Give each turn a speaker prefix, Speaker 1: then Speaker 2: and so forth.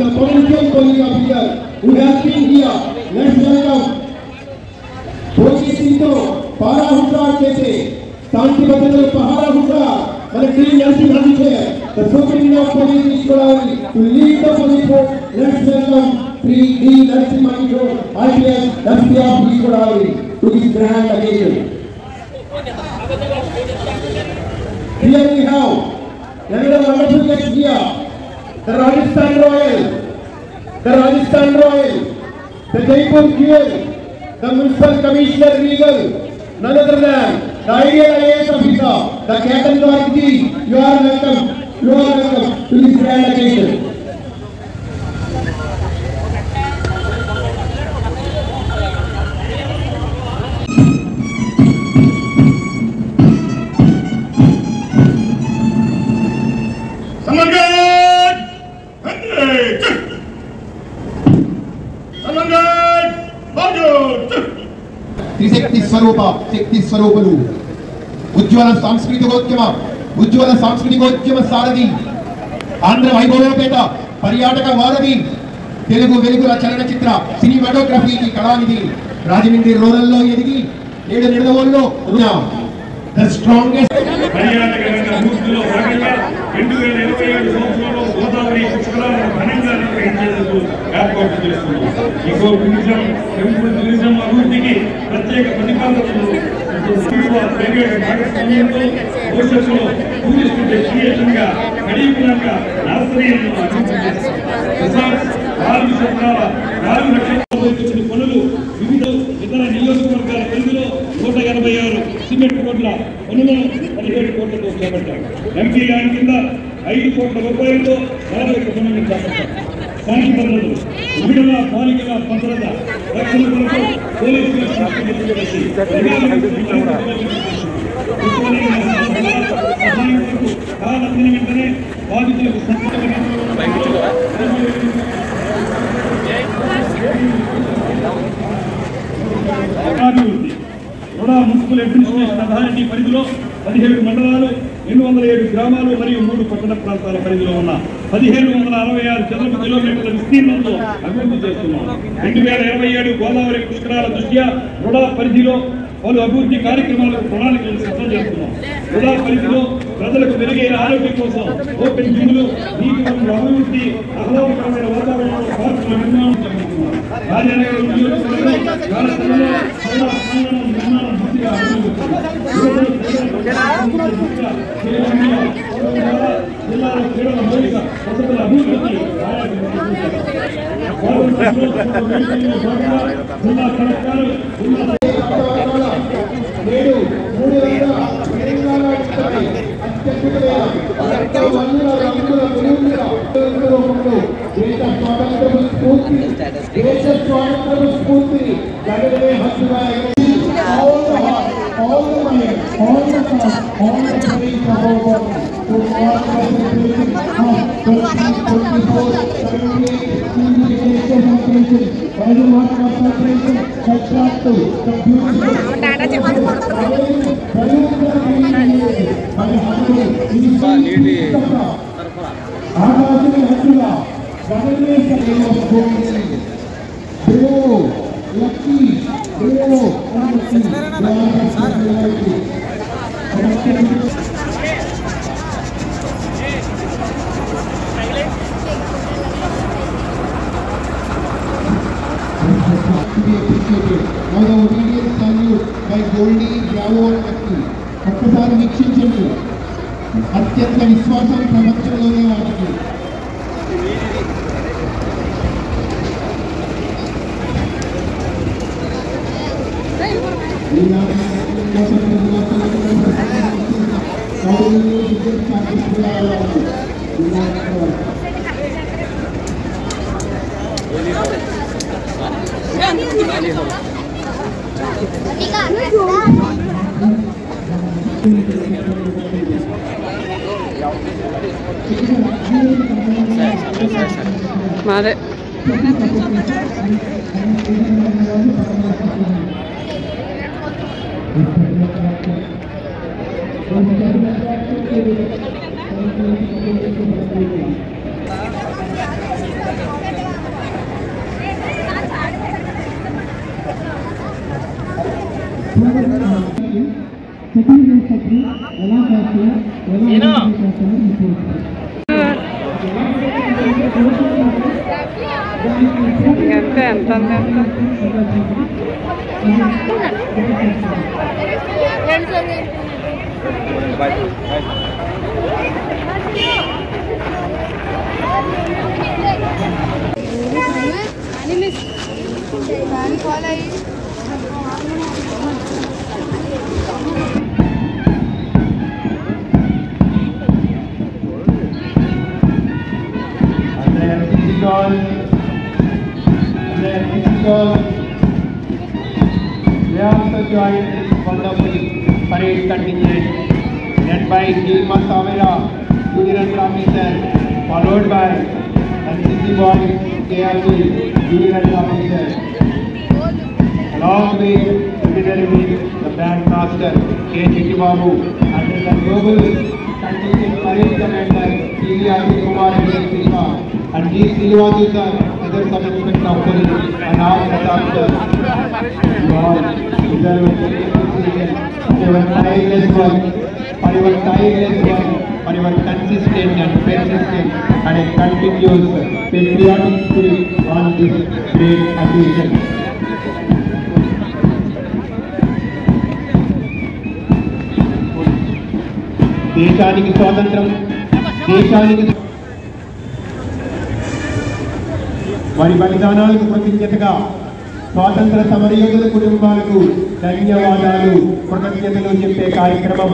Speaker 1: the potential colleague officer who has been here. Let's welcome Bhoji Sindhu, Para Hudra Kese, Santi Badal Pahara Hudra, and Green Yansi Chair, the Superintendent of Police Ishwarari, to lead the police force. Let's welcome Sri D. Narasimha, IPS, SP of Ishwarari, to this grand occasion. Here we have another wonderful guest here, the Rajasthan Royal, the Jaipur Jewel, the Municipal Commissioner Regal, none other than the ideal IAS officer, the Captain Dwarji. You are welcome to this grand occasion.
Speaker 2: శక్తి స్వరూపులు ఉజ్వల సాంస్కృతికోద్యమ సారథి, ఆంధ్ర వైభవోపేత పర్యాటక వారధి, తెలుగు వెలుగుల చలనచిత్ర సినిమాటోగ్రఫీకి కళానిధి, రాజమండ్రి రూరల్లో ఎదిగి 7 నిడదవోల్లో the strongest
Speaker 3: పర్యాటక రంగ అభివృద్ధిలో భాగంగా 2027 సంవత్సరంలో గోదావరి పుష్కరాలను ఘనంగా నిర్వహించేందుకు ఏర్పాటు చేస్తున్నాం. ఈకో టూరిజం, టెంపుల్ టూరిజం అభివృద్ధికి ప్రత్యేక ప్రతిపాదనలు ప్రైవేట్ భాగస్వామ్యంతో భవిష్యత్తులో టూరిస్టు డెస్టినేషన్ గా కరీంనగర్ నర్సరీలను అభివృద్ధి చేస్తాం. 4 లక్షల పనులు వివిధ ఇతర నియోజకవర్గాల పరిధిలో 186 సిమెంట్ రోడ్ల పనులను 17 కోట్లతో చేపట్టారు. ఎంపీ ల్యాండ్ కింద 5 కోట్ల రూపాయలతో 41 పనులను చేపట్టారు. శాంతి భద్రతలు, మహిళల బాలికల భద్రత, రక్షణ కొరకు పోలీసుల సహాయం కావాల్సిన వెంటనే బాధితులకు మున్సిపల్ అడ్మినిస్ట్రేషన్ అథారిటీ పరిధిలో 17 మండలాలు, 807 గ్రామాలు మరియు 3 పట్టణ ప్రాంతాల పరిధిలో ఉన్న 1766 చదరపు కిలోమీటర్ల విస్తీర్ణంలో అభివృద్ధి చేస్తున్నాం. 2027 గోదావరి పుష్కరాల దృష్ట్యా రుడా పరిధిలో పలు అభివృద్ధి కార్యక్రమాలకు ప్రణాళికలు సిద్ధం చేస్తున్నాం. రుడా పరిధిలో ప్రజలకు మెరుగైన ఆరోగ్యం కోసం ఓపెన్ జిమ్లు, నీటి వనరుల అభివృద్ధి, ఆహ్లాదకరమైన వాతావరణంలో పార్కుల నిర్మాణం జరుగుతున్నాం. రాజనగరం నియోజకవర్గంలో నిర్మాణం పూర్తిగా జిల్లాలో క్రీడల మౌలిక వసతుల అభివృద్ధి జిల్లా కలెక్టర్ ఒక్కసారి వీక్షించండి. అత్యంత విశ్వాసం ప్రపంచంలోనే వాటికి
Speaker 4: Mare.
Speaker 2: They also joined this wonderful parade contingent led by Gilma Savera, Junior Officer, followed by NCC Boy KRG, Junior Officer, along with the band master K. Chittibabu, under the global contingent parade commander TVR Kumar Silva, and G. Silvaju sir, other sub-inspector of police, and all Pratap sir. Your tireless work, for your consistent and persistent and a continuous patriotic spirit on this great occasion. దేశానికి స్వాతంత్రం, దేశానికి వారి బలిదానాలకు కృతజ్ఞతగా స్వాతంత్ర సమరయోధుల కుటుంబాలకు ధన్యవాదాలు, కృతజ్ఞతలు చెప్పే కార్యక్రమం